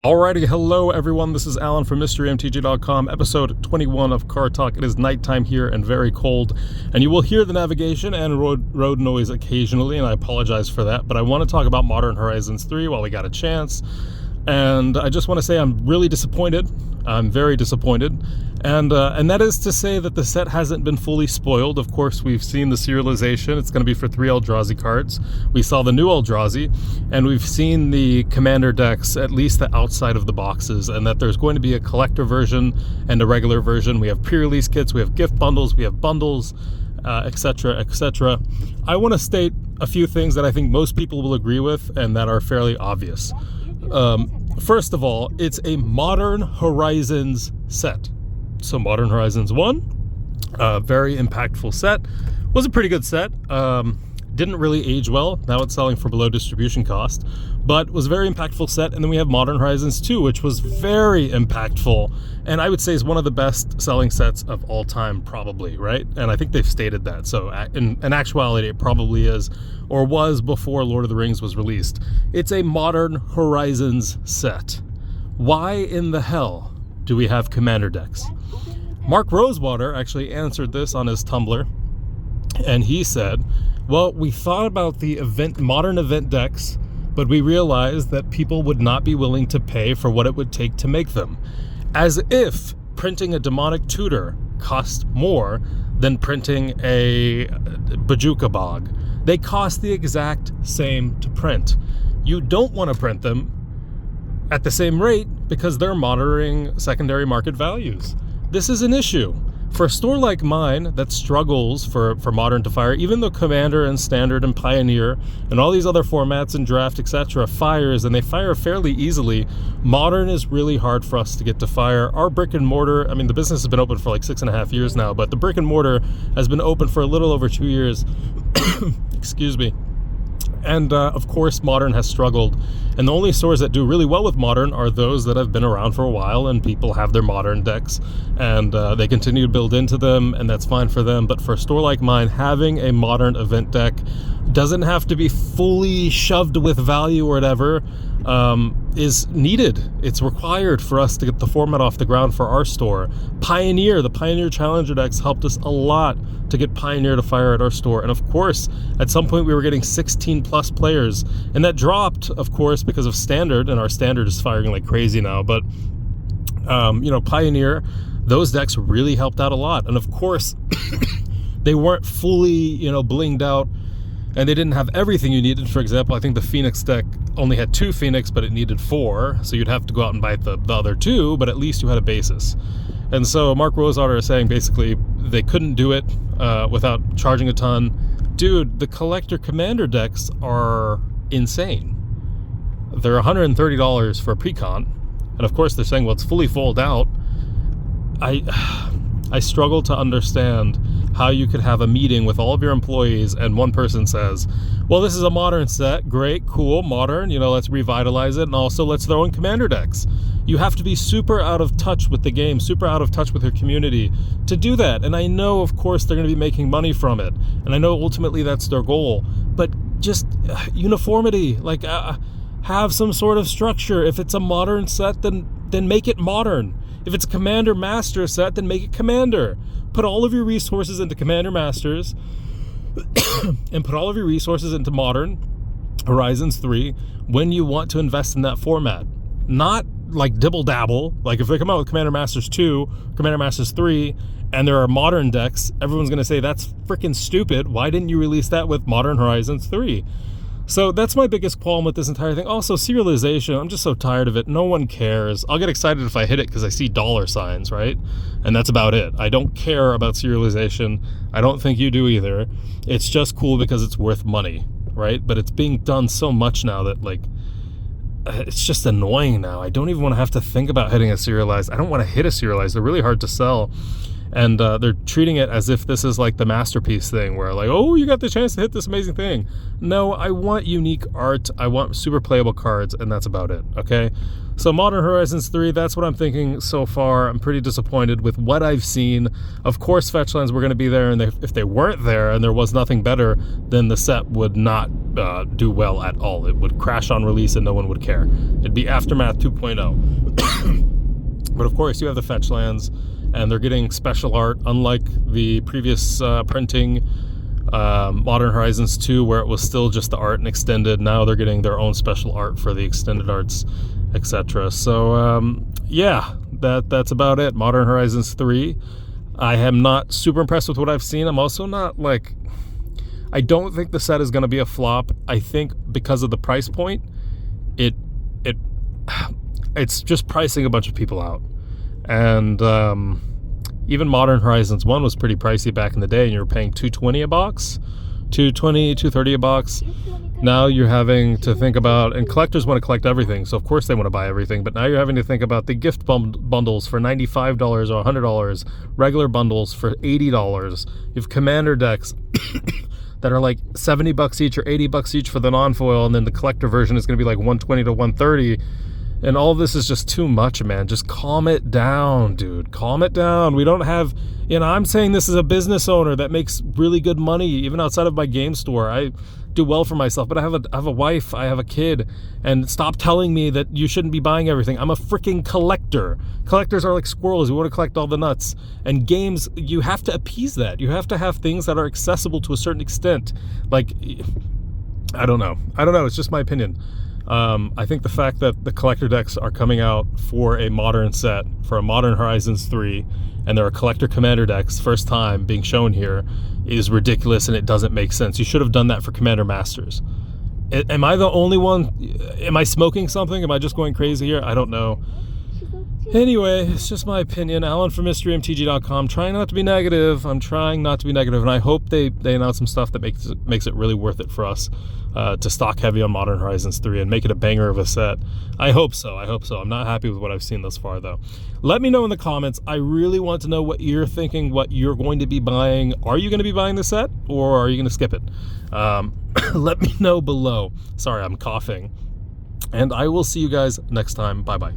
Alrighty, hello everyone, this is Alan from MysteryMTG.com, episode 21 of Car Talk. It is nighttime here and very cold, and you will hear the navigation and road noise occasionally, and I apologize for that, but I want to talk about Modern Horizons 3 while we got a chance, and I just want to say I'm really disappointed. I'm very disappointed, and that is to say that the set hasn't been fully spoiled. Of course, we've seen the serialization. It's going to be for 3 Eldrazi cards. We saw the new Eldrazi, and we've seen the commander decks, at least the outside of the boxes, and that there's going to be a collector version and a regular version. We have pre-release kits, we have gift bundles, we have bundles, etc., etc. I want to state a few things that I think most people will agree with and that are fairly obvious. First of all, it's a Modern Horizons set. So Modern Horizons 1, a very impactful set. Was a pretty good set. Didn't really age well. Now it's selling for below distribution cost, but was a very impactful set. And then we have Modern Horizons 2, which was very impactful, and I would say is one of the best selling sets of all time, probably, right? And I think they've stated that. So in actuality, it probably is, or was before Lord of the Rings was released. It's a Modern Horizons set. Why in the hell do we have commander decks? Mark Rosewater actually answered this on his Tumblr, and he said, well, we thought about the modern event decks, but we realized that people would not be willing to pay for what it would take to make them. As if printing a demonic tutor cost more than printing a Bajuka Bog. They cost the exact same to print. You don't want to print them at the same rate because they're monitoring secondary market values. This is an issue. For a store like mine that struggles for Modern to fire, even though Commander and Standard and Pioneer and all these other formats and Draft, etc. fires, and they fire fairly easily, Modern is really hard for us to get to fire. Our brick and mortar, I mean, the business has been open for like 6.5 years now, but the brick and mortar has been open for a little over 2 years. Excuse me. And of course, Modern has struggled. And the only stores that do really well with Modern are those that have been around for a while and people have their Modern decks and they continue to build into them, and that's fine for them. But for a store like mine, having a Modern event deck doesn't have to be fully shoved with value or whatever, is needed. It's required for us to get the format off the ground for our store. The Pioneer Challenger decks helped us a lot to get Pioneer to fire at our store. And of course, at some point we were getting 16 plus players, and that dropped, of course, because of Standard, and our Standard is firing like crazy now. But Pioneer, those decks really helped out a lot. And of course, they weren't fully, blinged out, and they didn't have everything you needed. For example, I think the Phoenix deck only had 2 Phoenix, but it needed 4, so you'd have to go out and buy the other 2, but at least you had a basis. And so Mark Rosewater is saying basically they couldn't do it without charging a ton. Dude, the collector commander decks are insane. They're $130 for a pre-con, and of course they're saying, well, it's fully fold out. I struggle to understand how you could have a meeting with all of your employees and one person says, well, this is a Modern set, great, cool, Modern, let's revitalize it, and also let's throw in commander decks. You have to be super out of touch with the game, super out of touch with your community to do that. And I know, of course, they're going to be making money from it, and I know ultimately that's their goal, but just uniformity, have some sort of structure. If it's a Modern set, then make it Modern. If it's a Commander Master set, then make it Commander. Put all of your resources into Commander Masters and put all of your resources into Modern Horizons 3 when you want to invest in that format. Not like dibble-dabble. Like if they come out with Commander Masters 2, Commander Masters 3, and there are Modern decks, everyone's going to say, that's freaking stupid. Why didn't you release that with Modern Horizons 3? So that's my biggest qualm with this entire thing. Also, serialization, I'm just so tired of it. No one cares. I'll get excited if I hit it because I see dollar signs, right? And that's about it. I don't care about serialization. I don't think you do either. It's just cool because it's worth money, right? But it's being done so much now that, it's just annoying now. I don't even want to have to think about hitting a serialized. I don't want to hit a serialized. They're really hard to sell. And they're treating it as if this is like the masterpiece thing where like, oh, you got the chance to hit this amazing thing. No, I want unique art. I want super playable cards, and that's about it, okay? So Modern Horizons 3, that's what I'm thinking so far. I'm pretty disappointed with what I've seen. Of course, fetch lands were going to be there, and if they weren't there and there was nothing better, then the set would not do well at all. It would crash on release and no one would care. It'd be Aftermath 2.0. But of course, you have the fetch lands, and they're getting special art, unlike the previous printing, Modern Horizons 2, where it was still just the art and extended. Now they're getting their own special art for the extended arts, etc. So yeah, that's about it. Modern Horizons 3. I am not super impressed with what I've seen. I'm also not like, I don't think the set is going to be a flop. I think because of the price point, it's just pricing a bunch of people out. And even Modern Horizons 1 was pretty pricey back in the day, and you were paying $220 a box, $230 a box. Now you're having to think about, and collectors want to collect everything, so of course they want to buy everything, but now you're having to think about the gift bundles for $95 or $100, regular bundles for $80. You have commander decks that are like $70 each or $80 each for the non-foil, and then the collector version is going to be like $120 to $130. And all of this is just too much, man. Just calm it down, dude. Calm it down. We don't have, I'm saying this as a business owner that makes really good money, even outside of my game store. I do well for myself, but I have a wife, I have a kid, and stop telling me that you shouldn't be buying everything. I'm a freaking collector. Collectors are like squirrels. We want to collect all the nuts. And games, you have to appease that. You have to have things that are accessible to a certain extent. Like, I don't know. It's just my opinion. I think the fact that the collector decks are coming out for a modern set, for a Modern Horizons 3, and there are collector commander decks, first time being shown here, is ridiculous, and it doesn't make sense. You should have done that for Commander Masters. Am I the only one? Am I smoking something? Am I just going crazy here? I don't know. Anyway, it's just my opinion. Alan from MysteryMTG.com. Trying not to be negative. I'm trying not to be negative, and I hope they announce some stuff that makes it really worth it for us to stock heavy on Modern Horizons 3 and make it a banger of a set. I hope so. I'm not happy with what I've seen thus far, though. Let me know in the comments. I really want to know what you're thinking, what you're going to be buying. Are you going to be buying the set, or are you going to skip it? Let me know below. Sorry, I'm coughing. And I will see you guys next time. Bye-bye.